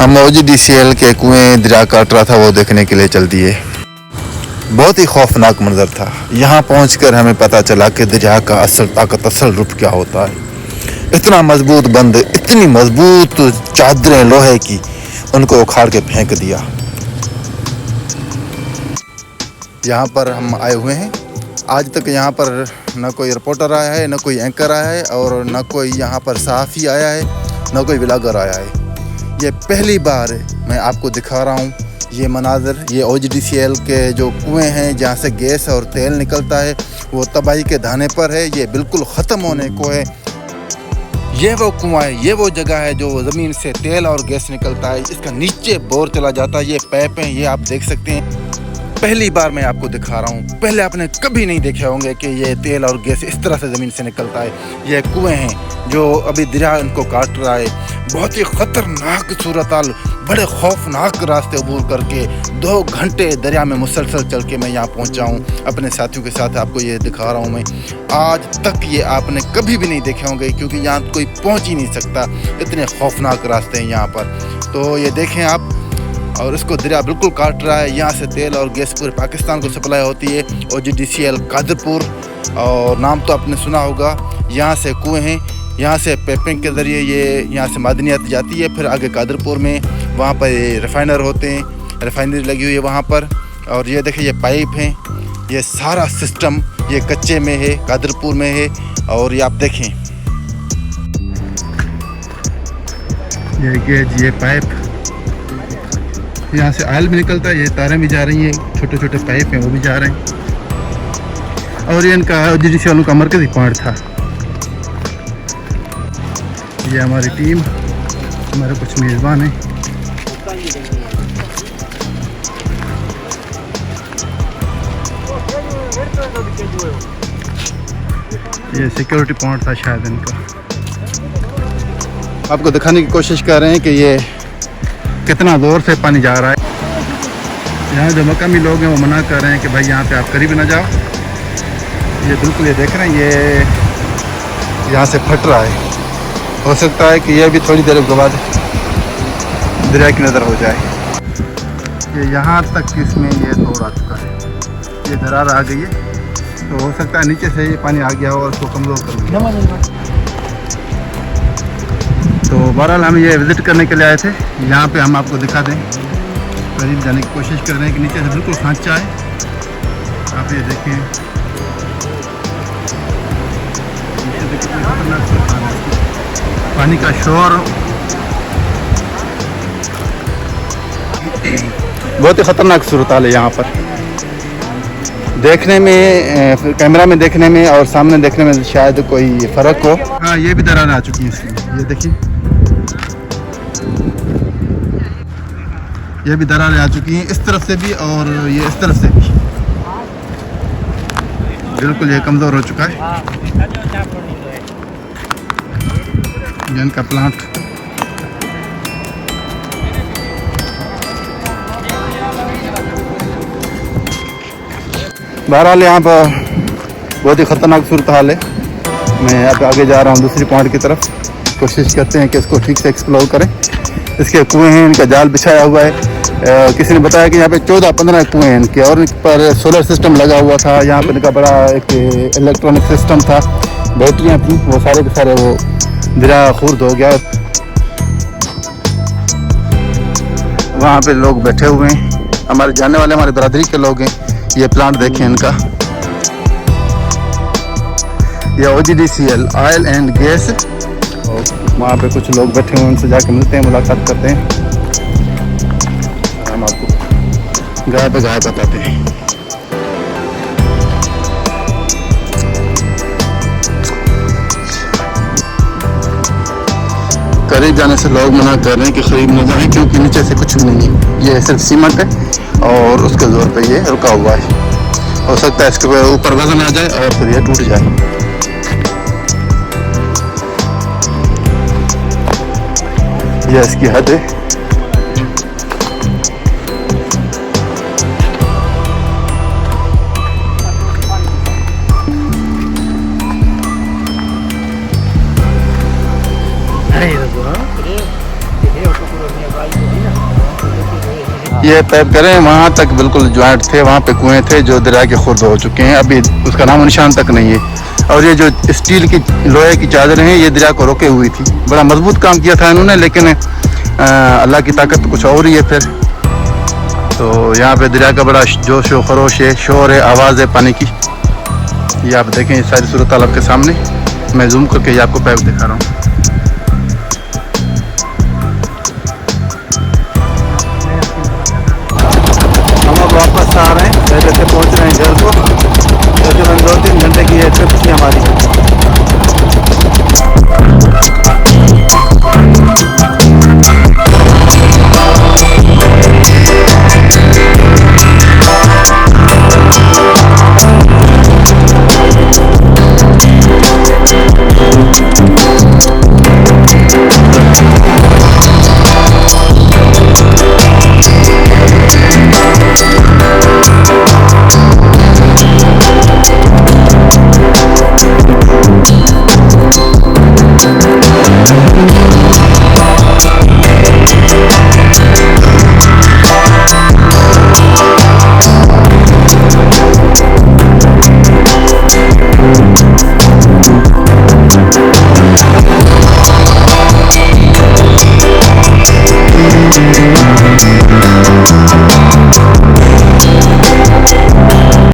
हम OGDCL के कुएं दरिया काट रहा था वो देखने के लिए चल दिए। बहुत ही खौफनाक मंजर था। यहाँ पहुंचकर हमें पता चला कि दरिया का असल ताकत, असल रूप क्या होता है। इतना मजबूत बंद, इतनी मजबूत चादरें लोहे की, उनको उखाड़ के फेंक दिया। यहाँ पर हम आए हुए हैं। आज तक यहाँ पर न कोई रिपोर्टर आया है, न कोई एंकर आया है, और न कोई यहाँ पर सहाफ़ी आया है, न कोई व्लॉगर आया है। ये पहली बार मैं आपको दिखा रहा हूँ ये मनाज़र। ये OGDCL के जो कुएं हैं जहाँ से गैस और तेल निकलता है वो तबाही के धाने पर है। ये बिल्कुल ख़त्म होने को है। ये वो कुआं है, ये वो जगह है जो ज़मीन से तेल और गैस निकलता है। इसका नीचे बोर चला जाता है। ये पाइप हैं, ये आप देख सकते हैं। पहली बार मैं आपको दिखा रहा हूँ। पहले आपने कभी नहीं देखे होंगे कि ये तेल और गैस इस तरह से ज़मीन से निकलता है। ये कुएं हैं जो अभी दरिया इनको काट रहा है। बहुत ही ख़तरनाक सूरत हाल, बड़े खौफनाक रास्ते अबूर करके 2 घंटे दरिया में मुसलसल चल के मैं यहाँ पहुँचा हूँ अपने साथियों के साथ। आपको ये दिखा रहा हूँ मैं। आज तक ये आपने कभी भी नहीं देखे होंगे क्योंकि यहाँ कोई पहुँच ही नहीं सकता, इतने खौफनाक रास्ते हैं यहाँ पर। तो ये देखें आप, और इसको दरिया बिल्कुल काट रहा है। यहाँ से तेल और गैस पूरे पाकिस्तान को सप्लाई होती है। OGDCL कादरपुर, और नाम तो आपने सुना होगा। यहाँ से कुएँ हैं, यहाँ से पाइपिंग के ज़रिए ये यहाँ से मादनियात जाती है, फिर आगे कादरपुर में वहाँ पर रिफाइनर होते हैं, रिफाइनरी लगी हुई है वहाँ पर। और ये देखिए ये पाइप हैं, ये सारा सिस्टम ये कच्चे में है, कादरपुर में है। और ये आप देखें ये गेज, ये पाइप, यहाँ से ऑयल भी निकलता है। ये तारें भी जा रही हैं, छोटे छोटे पाइप हैं वो भी जा रहे हैं। और ये इनका OGDCL का मरकज़ी पॉइंट था। ये हमारी टीम, हमारे कुछ मेज़बान हैं। ये सिक्योरिटी पॉइंट था शायद इनका। आपको दिखाने की कोशिश कर रहे हैं कि ये कितना ज़ोर से पानी जा रहा है। यहाँ जो मकामी लोग हैं वो मना कर रहे हैं कि भाई यहाँ पे आप करीब ना जाओ। ये बिल्कुल ये देख रहे हैं, ये यहाँ से फट रहा है। हो सकता है कि ये भी थोड़ी देर के बाद दरिया की नज़र हो जाए। ये यहाँ तक इसमें ये दौड़ आ चुका है, ये दरार आ गई है। तो हो सकता है नीचे से ये पानी आ गया हो और उसको कमज़ोर कर दिया। तो बहरहाल हम ये विज़िट करने के लिए आए थे। यहाँ पे हम आपको दिखा दें, करीब जाने की कोशिश कर रहे हैं कि नीचे से बिल्कुल खांचा है। आप ये देखें, नीचे से कितनी खतरनाक सूरत हाल है, पानी का शोर बहुत ही ख़तरनाक सूरत हाल है यहाँ पर। देखने में, कैमरा में देखने में और सामने देखने में शायद कोई फ़र्क हो। हाँ, ये भी दरार आ चुकी है इसमें, ये देखिए, ये भी दरारें आ चुकी हैं इस तरफ से भी और ये इस तरफ से भी। बिल्कुल ये कमज़ोर हो चुका है इनका प्लांट। बहरहाल यहाँ पर बहुत ही ख़तरनाक सूरत हाल है। मैं अब आगे जा रहा हूँ दूसरी पॉइंट की तरफ। कोशिश करते हैं कि इसको ठीक से एक्सप्लोर करें। इसके कुएँ हैं, इनका जाल बिछाया हुआ है। किसी ने बताया कि यहाँ पे 14-15 कुएँ हैं इनके, और इन पर सोलर सिस्टम लगा हुआ था। यहाँ पर इनका बड़ा एक इलेक्ट्रॉनिक सिस्टम था, बैटरियाँ थी, वो सारे के सारे वो दरिया खुर्द हो गया। वहाँ पे लोग बैठे हुए हैं, हमारे जानने वाले, हमारे बरादरी के लोग हैं। ये प्लांट देखें इनका, ये OGDCL ऑयल एंड गैस। और वहाँ पे कुछ लोग बैठे हुए, उनसे जाके मिलते हैं, मुलाकात करते हैं, हम आपको गाय पे गाय बताते हैं। करीब जाने से लोग मना कर रहे हैं कि करीब न जाएं क्योंकि नीचे से कुछ भी नहीं है। ये सिर्फ सीमेंट है और उसके जोर पे ये रुका हुआ है। हो सकता है इसके ऊपर वजन आ जाए और फिर ये टूट जाए। ये इसकी हद है। ये पैप करें वहाँ तक बिल्कुल ज्वाइंट थे, वहाँ पे कुएँ थे जो दरिया के खुर्द हो चुके हैं, अभी उसका नामो निशान तक नहीं है। और ये जो स्टील की लोहे की चादरें हैं ये दरिया को रोके हुई थी। बड़ा मजबूत काम किया था इन्होंने, लेकिन अल्लाह की ताकत कुछ और ही है फिर। तो यहाँ पे दरिया का बड़ा जोश व खरोश है, शोर है, आवाज़ है पानी की। ये आप देखें ये सारी सूरत आपके सामने, मैं जूम करके ये आपको पैप दिखा रहा हूँ। हम अब वापस आ रहे हैं, पहले से पहुँच रहे हैं घर को। तकरीबन 2-3 घंटे की ये ट्रिप थी हमारी।